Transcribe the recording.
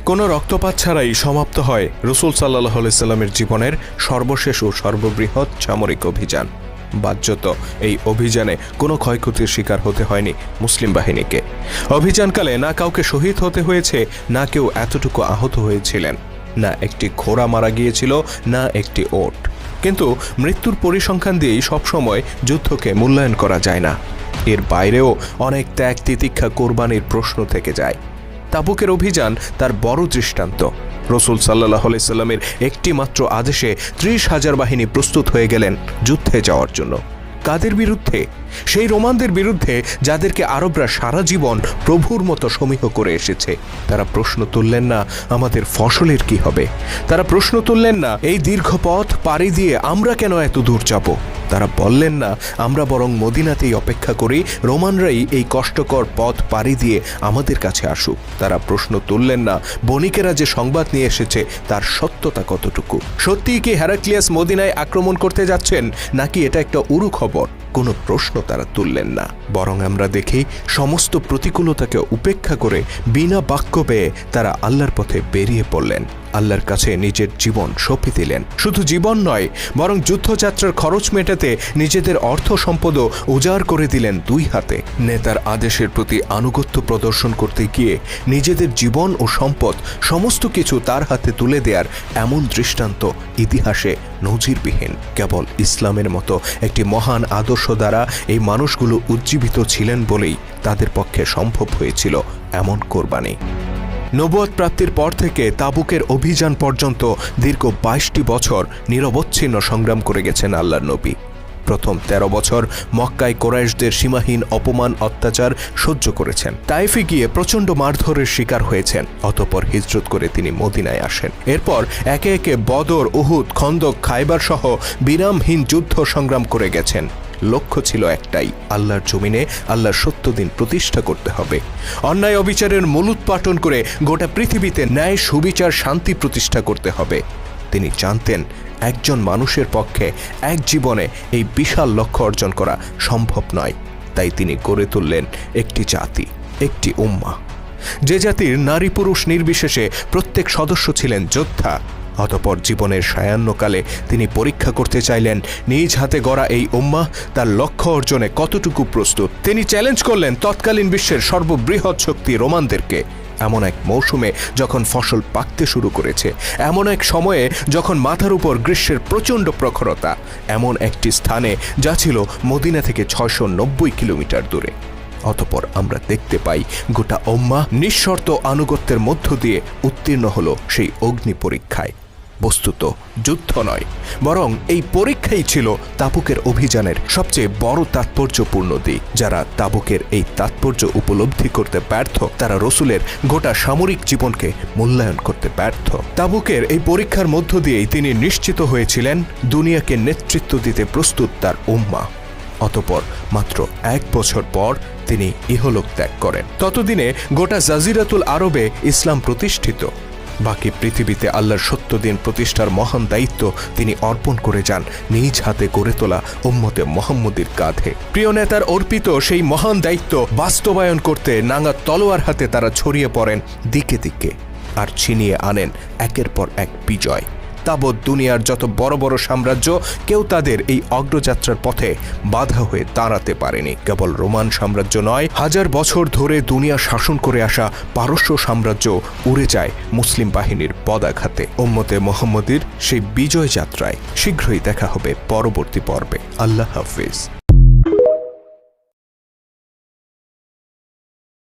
কোনো রক্তপাত ছাড়াই সমাপ্ত হয় রাসূল সাল্লাল্লাহু আলাইহি সাল্লামের জীবনের সর্বশেষ ও সর্ববৃহৎ সামরিক অভিযান। বাহ্যত এই অভিযানে কোনো ক্ষয়ক্ষতির শিকার হতে হয়নি মুসলিম বাহিনীকে। অভিযানকালে না কাউকে শহীদ হতে হয়েছে, না কেউ এতটুকু আহত হয়েছিলেন, না একটি ঘোড়া মারা গিয়েছিল, না একটি ওট। কিন্তু মৃত্যুর পরিসংখ্যান দিয়েই সবসময় যুদ্ধকে মূল্যায়ন করা যায় না। এর বাইরেও অনেক ত্যাগ তিতিক্ষা কোরবানির প্রশ্ন থেকে যায়। তাবুকের অভিযান তার বড় দৃষ্টান্ত। রাসূল সাল্লাল্লাহু আলাইহি সাল্লামের একটি মাত্র আদেশে ৩০,০০০ বাহিনী প্রস্তুত হয়ে গেলেন যুদ্ধে যাওয়ার জন্য। কাদের বিরুদ্ধে? সেই রোমানদের বিরুদ্ধে, যাদেরকে আরবরা সারা জীবন প্রভুর মতো সমীহ করে এসেছে। তারা প্রশ্ন তুললেন না আমাদের ফসলের কি হবে, তারা প্রশ্ন তুললেন না এই দীর্ঘ পথ পাড়ি দিয়ে আমরা কেন এত দূর যাব। তারা বললেন না আমরা বরং মদিনাতেই অপেক্ষা করি, রোমানরাই এই কষ্টকর পথ পাড়ি দিয়ে আমাদের কাছে আসুক। তারা প্রশ্ন তুললেন না বণিকেরা যে সংবাদ নিয়ে এসেছে তার সত্যতা কতটুকু। সত্যিই কি হেরাক্লিয়াস মদিনায় আক্রমণ করতে যাচ্ছেন, নাকি এটা একটা উড়ু খবর? কোনো প্রশ্ন তারা তুললেন না। বরং আমরা দেখি সমস্ত প্রতিকূলতাকে উপেক্ষা করে বিনা বাক্য পেয়ে তারা আল্লাহর পথে বেরিয়ে পড়লেন, আল্লাহর কাছে নিজের জীবন সঁপে দিলেন। শুধু জীবন নয়, বরং যুদ্ধযাত্রার খরচ মেটাতে নিজেদের অর্থ সম্পদও উজাড় করে দিলেন দুই হাতে। নেতার আদেশের প্রতি আনুগত্য প্রদর্শন করতে গিয়ে নিজেদের জীবন ও সম্পদ সমস্ত কিছু তার হাতে তুলে দেওয়ার এমন দৃষ্টান্ত ইতিহাসে নজিরবিহীন। কেবল ইসলামের মতো একটি মহান আদর্শ দ্বারা এই মানুষগুলো উজ্জীবিত ছিলেন বলেই তাদের পক্ষে সম্ভব হয়েছিল এমন কোরবানি। নবুয়ত প্রাপ্তির পর থেকে তাবুকের অভিযান পর্যন্ত দীর্ঘ ২২টি বছর নিরবচ্ছিন্ন সংগ্রাম করে গেছেন আল্লাহর নবী। প্রথম ১৩ বছর মক্কায় কুরাইশদের সীমাহীন অপমান অত্যাচার সহ্য করেছেন। তায়েফে গিয়ে প্রচণ্ড মারধরের শিকার হয়েছেন। অতঃপর হিজরত করে তিনি মদিনায় আসেন। এরপর একে একে বদর, উহুদ, খন্দক, খায়বার সহ বিরামহীন যুদ্ধ সংগ্রাম করে গেছেন। লক্ষ্য ছিল একটাই, আল্লাহর জমিনে আল্লাহর সত্য দিন প্রতিষ্ঠা করতে হবে। অন্যায় অবিচারের মূলোৎপাটন করে গোটা পৃথিবীতে ন্যায়, সুবিচার, শান্তি প্রতিষ্ঠা করতে হবে। তিনি জানতেন একজন মানুষের পক্ষে এক জীবনে এই বিশাল লক্ষ্য অর্জন করা সম্ভব নয়। তাই তিনি গড়ে তুললেন একটি জাতি, একটি উম্মাহ, যে জাতির নারী পুরুষ নির্বিশেষে প্রত্যেক সদস্য ছিলেন যোদ্ধা। অতঃপর জীবনের সায়াহ্নকালে তিনি পরীক্ষা করতে চাইলেন নিজ হাতে গড়া এই উম্মাহ তার লক্ষ্য অর্জনে কতটুকু প্রস্তুত। তিনি চ্যালেঞ্জ করলেন তৎকালীন বিশ্বের সর্ববৃহৎ শক্তি রোমানদেরকে। এমন এক মৌসুমে যখন ফসল পাকতে শুরু করেছে, এমন এক সময়ে যখন মাথার উপর গ্রীষ্মের প্রচণ্ড প্রখরতা, এমন একটি স্থানে যা ছিল মদিনা থেকে ৬৯০ কিলোমিটার দূরে। অতঃপর আমরা দেখতে পাই গোটা উম্মাহ নিঃশর্ত আনুগত্যের মধ্য দিয়ে উত্তীর্ণ হলো সেই অগ্নি পরীক্ষায়। বস্তুত যুদ্ধ নয়, বরং এই পরীক্ষাই ছিল তাবুকের অভিযানের সবচেয়ে বড় তাৎপর্যপূর্ণ দিক। যারা তাবুকের এই তাৎপর্য উপলব্ধি করতে ব্যর্থ, তারা রাসূলের গোটা সামরিক জীবনকে মূল্যায়ন করতে ব্যর্থ। তাবুকের এই পরীক্ষার মধ্য দিয়েই তিনি নিশ্চিত হয়েছিলেন দুনিয়াকে নেতৃত্ব দিতে প্রস্তুত তার উম্মাহ। অতঃপর মাত্র ১ বছর পর তিনি ইহলোক ত্যাগ করেন। ততদিনে গোটা জাজিরাতুল আরবে ইসলাম প্রতিষ্ঠিত। বাকি পৃথিবীতে আল্লাহর সত্য দিন প্রতিষ্ঠার মহান দায়িত্ব তিনি অর্পণ করে যান নিজ হাতে গড়ে তোলা উম্মতে মুহাম্মদীর কাঁধে। প্রিয় নেতার অর্পিত সেই মহান দায়িত্ব বাস্তবায়ন করতে নাঙ্গা তলোয়ার হাতে তারা ছড়িয়ে পড়েন দিকে দিকে, আর ছিনিয়ে আনেন একের পর এক বিজয়। তাবৎ দুনিয়ার যত বড় বড় সাম্রাজ্য, কেউ তাদের এই অগ্রযাত্রার পথে বাধা হয়ে দাঁড়াতে পারেনি। কেবল রোমান সাম্রাজ্য নয়, ১০০০ বছর ধরে দুনিয়া শাসন করে আসা পারস্য সাম্রাজ্য উড়ে যায় মুসলিম বাহিনীর পদাঘাতে। উম্মতে মুহাম্মদীর সেই বিজয় যাত্রায় শীঘ্রই দেখা হবে পরবর্তী পর্বে। আল্লাহ হাফেজ।